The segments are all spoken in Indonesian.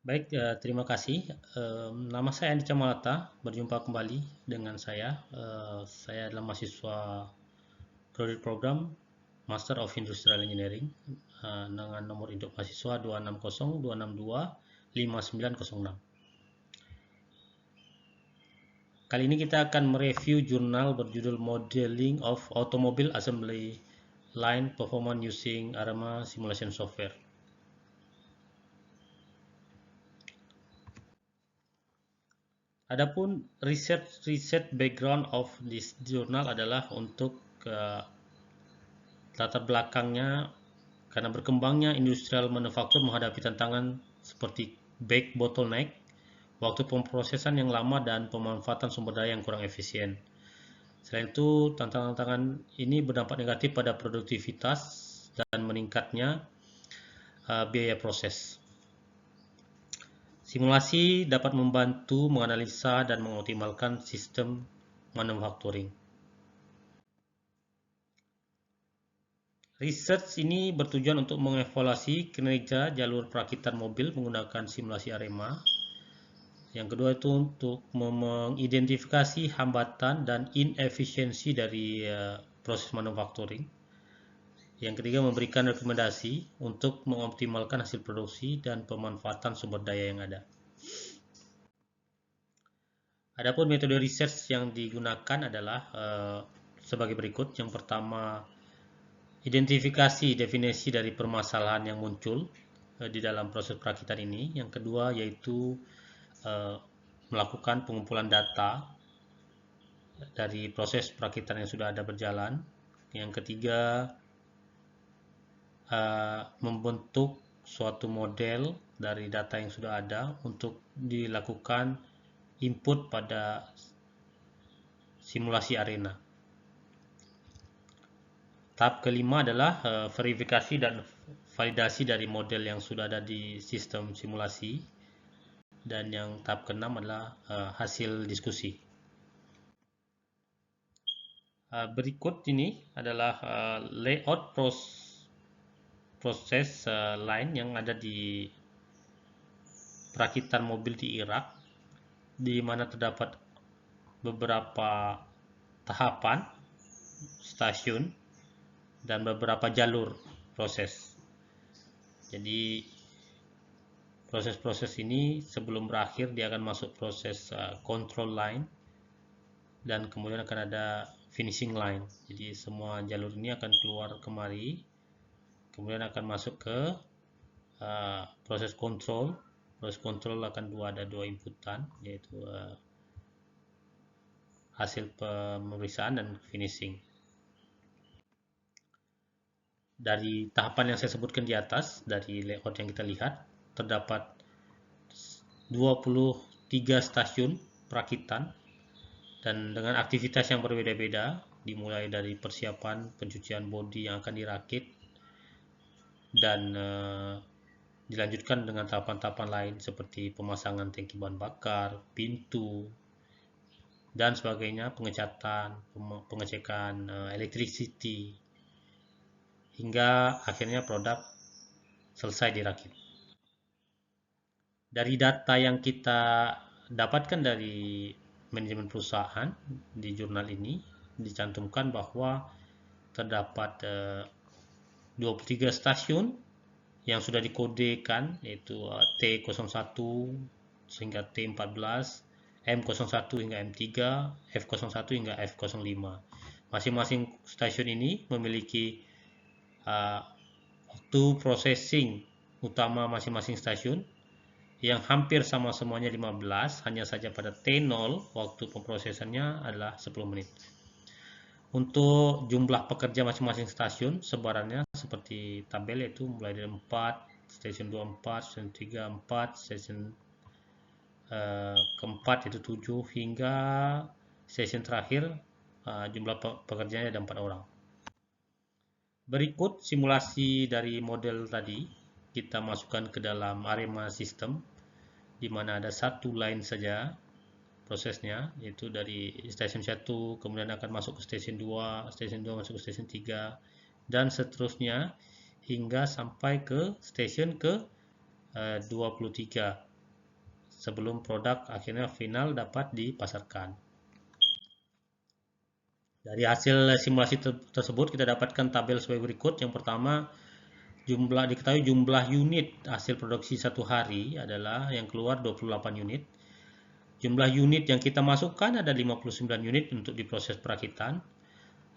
Baik, terima kasih. Nama saya Andi Camalata. Berjumpa kembali dengan saya. Saya adalah mahasiswa Prodi Program Master of Industrial Engineering dengan nomor induk mahasiswa 26026625906. Kali ini kita akan mereview jurnal berjudul Modeling of Automobile Assembly Line Performance Using ARMA Simulation Software. Adapun research background of this journal adalah untuk latar belakangnya karena berkembangnya industrial manufaktur menghadapi tantangan seperti back bottleneck, waktu pemrosesan yang lama dan pemanfaatan sumber daya yang kurang efisien. Selain itu, tantangan-tantangan ini berdampak negatif pada produktivitas dan meningkatnya biaya proses. Simulasi dapat membantu menganalisa dan mengoptimalkan sistem manufacturing. Research ini bertujuan untuk mengevaluasi kinerja jalur perakitan mobil menggunakan simulasi ARMA. Yang kedua itu untuk mengidentifikasi hambatan dan inefisiensi dari proses manufacturing. Yang ketiga memberikan rekomendasi untuk mengoptimalkan hasil produksi dan pemanfaatan sumber daya yang ada. Adapun metode research yang digunakan adalah sebagai berikut. Yang pertama, identifikasi definisi dari permasalahan yang muncul di dalam proses perakitan ini. Yang kedua yaitu melakukan pengumpulan data dari proses perakitan yang sudah ada berjalan. Yang ketiga, membentuk suatu model dari data yang sudah ada untuk dilakukan input pada simulasi arena. Tahap kelima adalah verifikasi dan validasi dari model yang sudah ada di sistem simulasi. Dan yang tahap keenam adalah hasil diskusi. Berikut ini adalah layout proses line yang ada di perakitan mobil di Irak, di mana terdapat beberapa tahapan, stasiun, dan beberapa jalur proses. Jadi proses-proses ini sebelum berakhir dia akan masuk proses control line dan kemudian akan ada finishing line. Jadi semua jalur ini akan keluar kemari, kemudian akan masuk ke proses control. Proses control akan ada dua inputan, yaitu hasil pemeriksaan dan finishing. Dari tahapan yang saya sebutkan di atas, dari layout yang kita lihat, terdapat 23 stasiun perakitan dan dengan aktivitas yang berbeda-beda, dimulai dari persiapan pencucian bodi yang akan dirakit dan dilanjutkan dengan tahapan-tahapan lain seperti pemasangan tangki bahan bakar, pintu, dan sebagainya, pengecatan, pengecekan electricity, hingga akhirnya produk selesai dirakit. Dari data yang kita dapatkan dari manajemen perusahaan di jurnal ini dicantumkan bahwa terdapat 23 stasiun yang sudah dikodekan, yaitu T01 hingga T14, M01 hingga M3, F01 hingga F05. Masing-masing stasiun ini memiliki waktu processing utama masing-masing stasiun yang hampir sama semuanya 15, hanya saja pada T0 waktu pemrosesannya adalah 10 menit. Untuk jumlah pekerja masing-masing stasiun sebarannya seperti tabel, yaitu mulai dari 4, stasiun 24, stasiun 3, 4, stasiun keempat itu 7, hingga stasiun terakhir jumlah pekerjanya ada 4 orang. Berikut simulasi dari model tadi kita masukkan ke dalam ARMA system, di mana ada satu line saja prosesnya, yaitu dari stasiun 1 kemudian akan masuk ke stasiun 2, stasiun 2 masuk ke stasiun 3, dan seterusnya hingga sampai ke stasiun ke 23. sebelum produk akhirnya final dapat dipasarkan. Dari hasil simulasi tersebut kita dapatkan tabel sebagai berikut. Yang pertama, diketahui jumlah unit hasil produksi satu hari adalah yang keluar 28 unit. Jumlah unit yang kita masukkan ada 59 unit untuk diproses perakitan.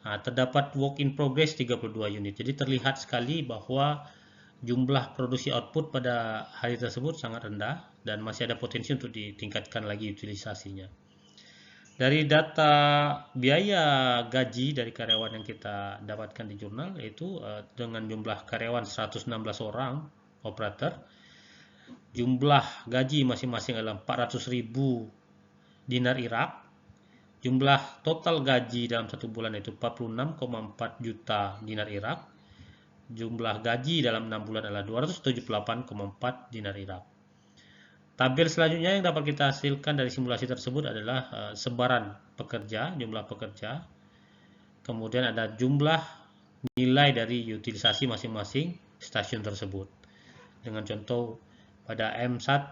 Nah, terdapat work in progress 32 unit. Jadi terlihat sekali bahwa jumlah produksi output pada hari tersebut sangat rendah dan masih ada potensi untuk ditingkatkan lagi utilisasinya. Dari data biaya gaji dari karyawan yang kita dapatkan di jurnal, yaitu dengan jumlah karyawan 116 orang operator, jumlah gaji masing-masing adalah 400.000 dinar Irak, jumlah total gaji dalam satu bulan itu 46,4 juta dinar Irak, jumlah gaji dalam 6 bulan adalah 278,4 dinar Irak. Tabel selanjutnya yang dapat kita hasilkan dari simulasi tersebut adalah sebaran pekerja, jumlah pekerja, kemudian ada jumlah nilai dari utilisasi masing-masing stasiun tersebut. Dengan contoh pada M1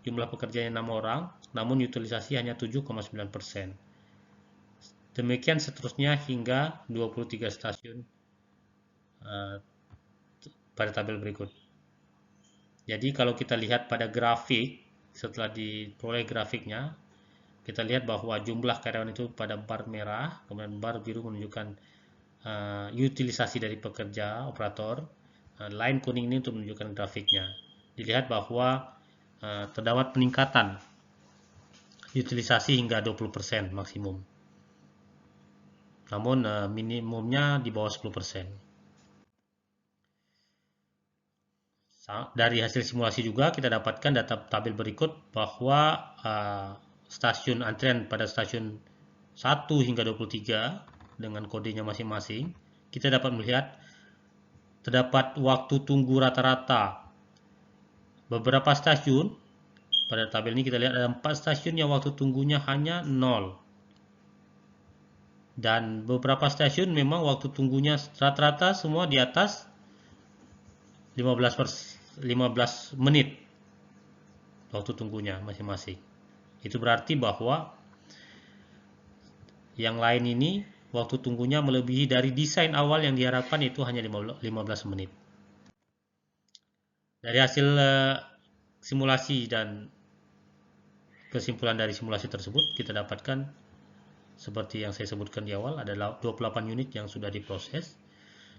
jumlah pekerjanya 6 orang, namun utilisasi hanya 7,9%. Demikian seterusnya hingga 23 stasiun pada tabel berikut. Jadi kalau kita lihat pada grafik, setelah diperoleh grafiknya, kita lihat bahwa jumlah karyawan itu pada bar merah, kemudian bar biru menunjukkan utilisasi dari pekerja, operator, line kuning ini untuk menunjukkan grafiknya. Dilihat bahwa terdapat peningkatan utilisasi hingga 20% maksimum. Namun minimumnya di bawah 10%. Dari hasil simulasi juga kita dapatkan data tabel berikut bahwa stasiun antrian pada stasiun 1 hingga 23 dengan kodenya masing-masing, kita dapat melihat terdapat waktu tunggu rata-rata. Beberapa stasiun, pada tabel ini kita lihat ada 4 stasiun yang waktu tunggunya hanya 0. Dan beberapa stasiun memang waktu tunggunya rata-rata semua di atas 15 menit waktu tunggunya masing-masing. Itu berarti bahwa yang lain ini waktu tunggunya melebihi dari desain awal yang diharapkan, itu hanya 15 menit. Dari hasil simulasi dan kesimpulan dari simulasi tersebut, kita dapatkan seperti yang saya sebutkan di awal, adalah 28 unit yang sudah diproses.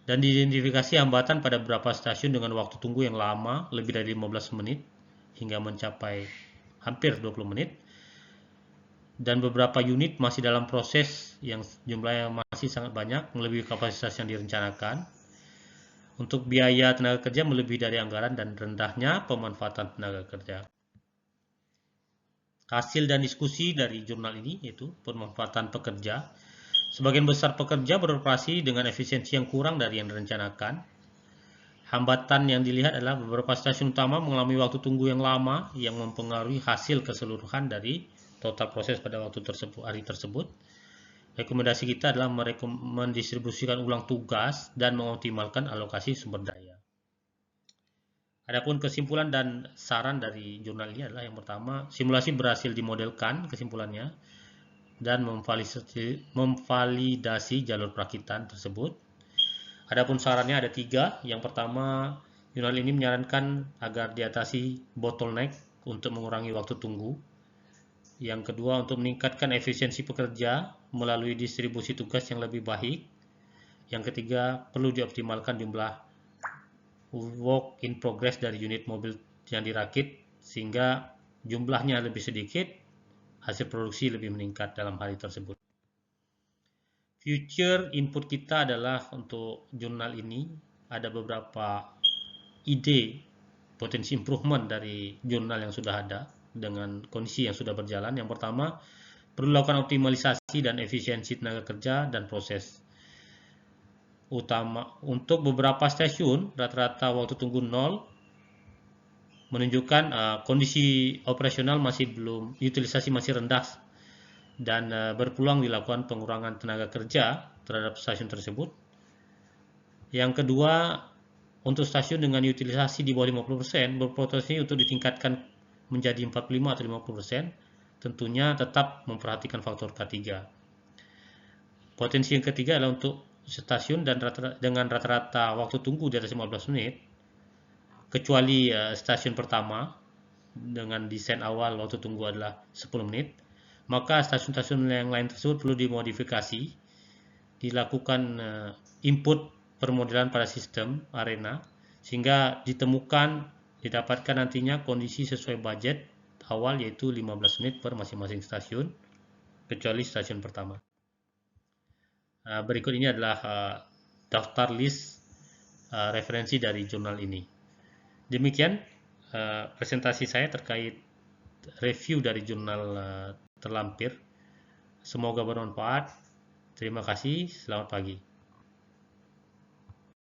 Dan diidentifikasi hambatan pada beberapa stasiun dengan waktu tunggu yang lama, lebih dari 15 menit, hingga mencapai hampir 20 menit. Dan beberapa unit masih dalam proses yang jumlahnya masih sangat banyak, melebihi kapasitas yang direncanakan. Untuk biaya tenaga kerja melebihi dari anggaran dan rendahnya pemanfaatan tenaga kerja. Hasil dan diskusi dari jurnal ini yaitu pemanfaatan pekerja. Sebagian besar pekerja beroperasi dengan efisiensi yang kurang dari yang direncanakan. Hambatan yang dilihat adalah beberapa stasiun utama mengalami waktu tunggu yang lama yang mempengaruhi hasil keseluruhan dari total proses pada waktu tersebut, hari tersebut. Rekomendasi kita adalah mendistribusikan ulang tugas dan mengoptimalkan alokasi sumber daya. Adapun kesimpulan dan saran dari jurnal ini adalah yang pertama, simulasi berhasil dimodelkan kesimpulannya dan memvalidasi jalur perakitan tersebut. Adapun sarannya ada 3. Yang pertama, jurnal ini menyarankan agar diatasi bottleneck untuk mengurangi waktu tunggu. Yang kedua, untuk meningkatkan efisiensi pekerja melalui distribusi tugas yang lebih baik. Yang ketiga, perlu dioptimalkan jumlah work in progress dari unit mobil yang dirakit sehingga jumlahnya lebih sedikit, hasil produksi lebih meningkat dalam hari tersebut. Future input kita adalah untuk jurnal ini ada beberapa ide potensi improvement dari jurnal yang sudah ada dengan kondisi yang sudah berjalan. Yang pertama, perlu dilakukan optimalisasi dan efisiensi tenaga kerja dan proses. Utama untuk beberapa stasiun rata-rata waktu tunggu 0, menunjukkan kondisi operasional masih belum, utilisasi masih rendah dan berpeluang dilakukan pengurangan tenaga kerja terhadap stasiun tersebut. Yang kedua, untuk stasiun dengan utilisasi di bawah 50% berpotensi untuk ditingkatkan menjadi 45 atau 50%, tentunya tetap memperhatikan faktor K3. Potensi yang ketiga adalah untuk stasiun dengan rata-rata waktu tunggu di atas 15 menit, kecuali stasiun pertama dengan desain awal waktu tunggu adalah 10 menit, maka stasiun-stasiun yang lain tersebut perlu dimodifikasi, dilakukan input permodelan pada sistem arena, sehingga didapatkan nantinya kondisi sesuai budget awal, yaitu 15 menit per masing-masing stasiun, kecuali stasiun pertama. Berikut ini adalah daftar list referensi dari jurnal ini. Demikian presentasi saya terkait review dari jurnal terlampir. Semoga bermanfaat. Terima kasih. Selamat pagi.